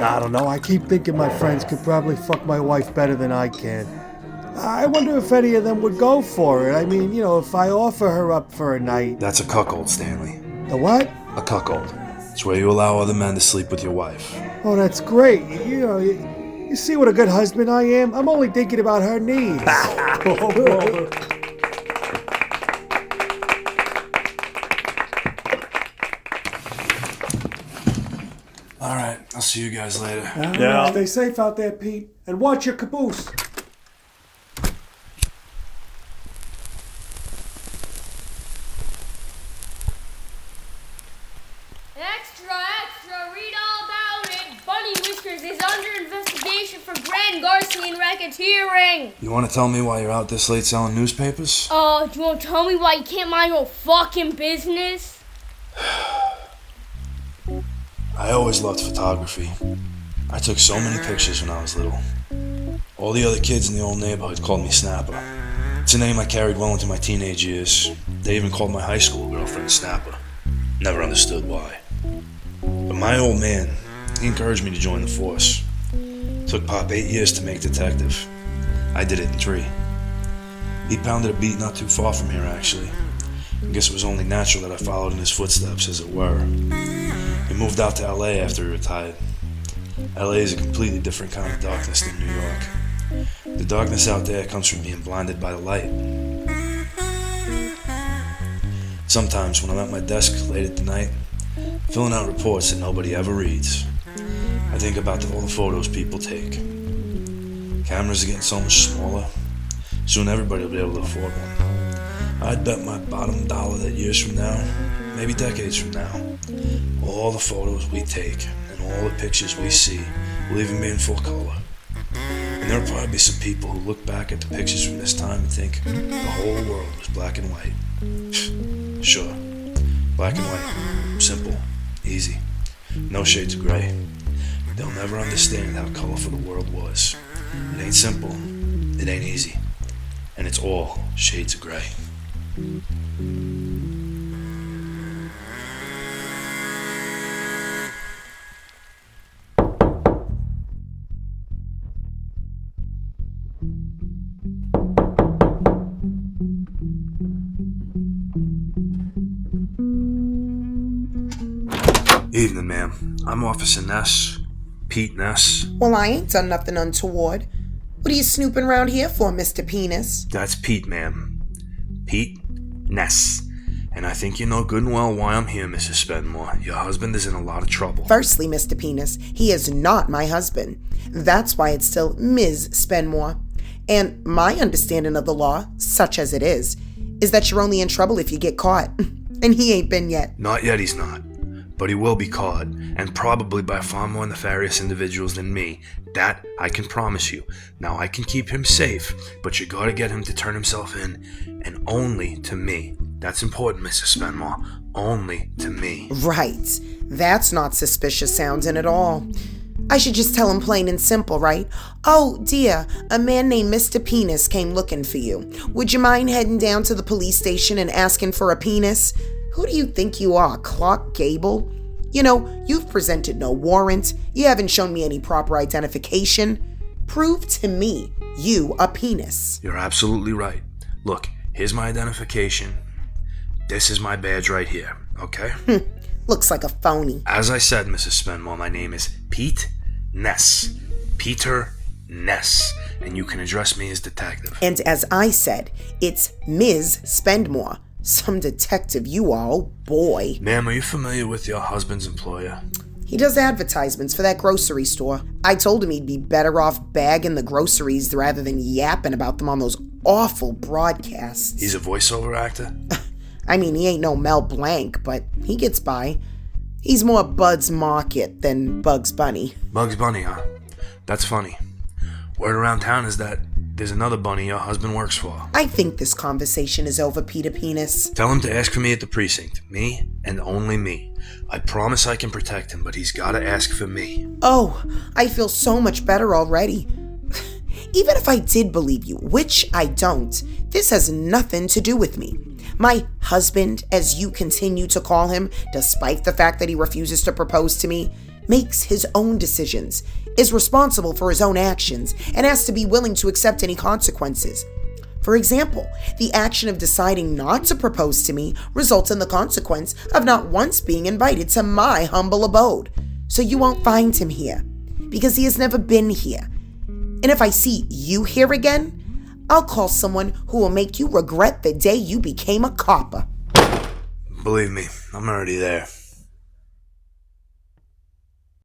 I don't know. I keep thinking my friends could probably fuck my wife better than I can. I wonder if any of them would go for it. I mean, if I offer her up for a night. That's a cuckold, Stanley. The what? A cuckold. It's where you allow other men to sleep with your wife. Oh, that's great. You see what a good husband I am? I'm only thinking about her needs. All right, I'll see you guys later. Yeah. Stay safe out there, Pete. And watch your caboose. Extra, read all about it. Bunny Whiskers is under investigation for grand larceny and racketeering. You want to tell me why you're out this late selling newspapers? Do you want to tell me why you can't mind your fucking business? I always loved photography. I took so many pictures when I was little. All the other kids in the old neighborhood called me Snapper. It's a name I carried well into my teenage years. They even called my high school girlfriend Snapper. Never understood why. But my old man, he encouraged me to join the force. Took Pop 8 years to make detective. I did it in 3. He pounded a beat not too far from here, actually. I guess it was only natural that I followed in his footsteps, as it were. He moved out to LA after he retired. LA is a completely different kind of darkness than New York. The darkness out there comes from being blinded by the light. Sometimes when I'm at my desk late at the night, filling out reports that nobody ever reads, I think about all the photos people take. Cameras are getting so much smaller. Soon everybody will be able to afford one. I'd bet my bottom dollar that years from now, maybe decades from now, all the photos we take and all the pictures we see will even be in full color. And there'll probably be some people who look back at the pictures from this time and think the whole world was black and white. Sure, black and white, simple, easy, no shades of gray. They'll never understand how colorful the world was. It ain't simple, it ain't easy, and it's all shades of gray. Evening, ma'am. I'm Officer Ness. Pete Ness. Well, I ain't done nothing untoward. What are you snooping around here for, Mr. Penis? That's Pete, ma'am. Pete Ness. And I think you know good and well why I'm here, Mrs. Spendmore. Your husband is in a lot of trouble. Firstly, Mr. Penis, he is not my husband. That's why it's still Ms. Spendmore. And my understanding of the law, such as it is that you're only in trouble if you get caught. And he ain't been yet. Not yet, he's not. But he will be caught, and probably by far more nefarious individuals than me. That I can promise you. Now, I can keep him safe, but you gotta get him to turn himself in, and only to me. That's important, Mrs. Spendmore. Only to me. Right. That's not suspicious sounding at all. I should just tell him plain and simple, right? Oh, dear, a man named Mr. Penis came looking for you. Would you mind heading down to the police station and asking for a penis? Who do you think you are, Clark Gable? You've presented no warrant. You haven't shown me any proper identification. Prove to me you a penis. You're absolutely right. Look, here's my identification. This is my badge right here, okay? Looks like a phony. As I said, Mrs. Spendmore, my name is Pete Ness. Peter Ness. And you can address me as detective. And as I said, it's Ms. Spendmore. Some detective you are, oh boy. Ma'am, are you familiar with your husband's employer? He does advertisements for that grocery store. I told him he'd be better off bagging the groceries rather than yapping about them on those awful broadcasts. He's a voiceover actor? I mean, he ain't no Mel Blanc, but he gets by. He's more Bud's Market than Bugs Bunny. Bugs Bunny, huh? That's funny. Word around town is that there's another bunny your husband works for. I think this conversation is over, Peter Penis. Tell him to ask for me at the precinct. Me and only me. I promise I can protect him, but he's gotta ask for me. Oh, I feel so much better already. Even if I did believe you, which I don't, this has nothing to do with me. My husband, as you continue to call him, despite the fact that he refuses to propose to me, makes his own decisions, is responsible for his own actions, and has to be willing to accept any consequences. For example, the action of deciding not to propose to me results in the consequence of not once being invited to my humble abode. So you won't find him here, because he has never been here. And if I see you here again, I'll call someone who will make you regret the day you became a copper. Believe me, I'm already there.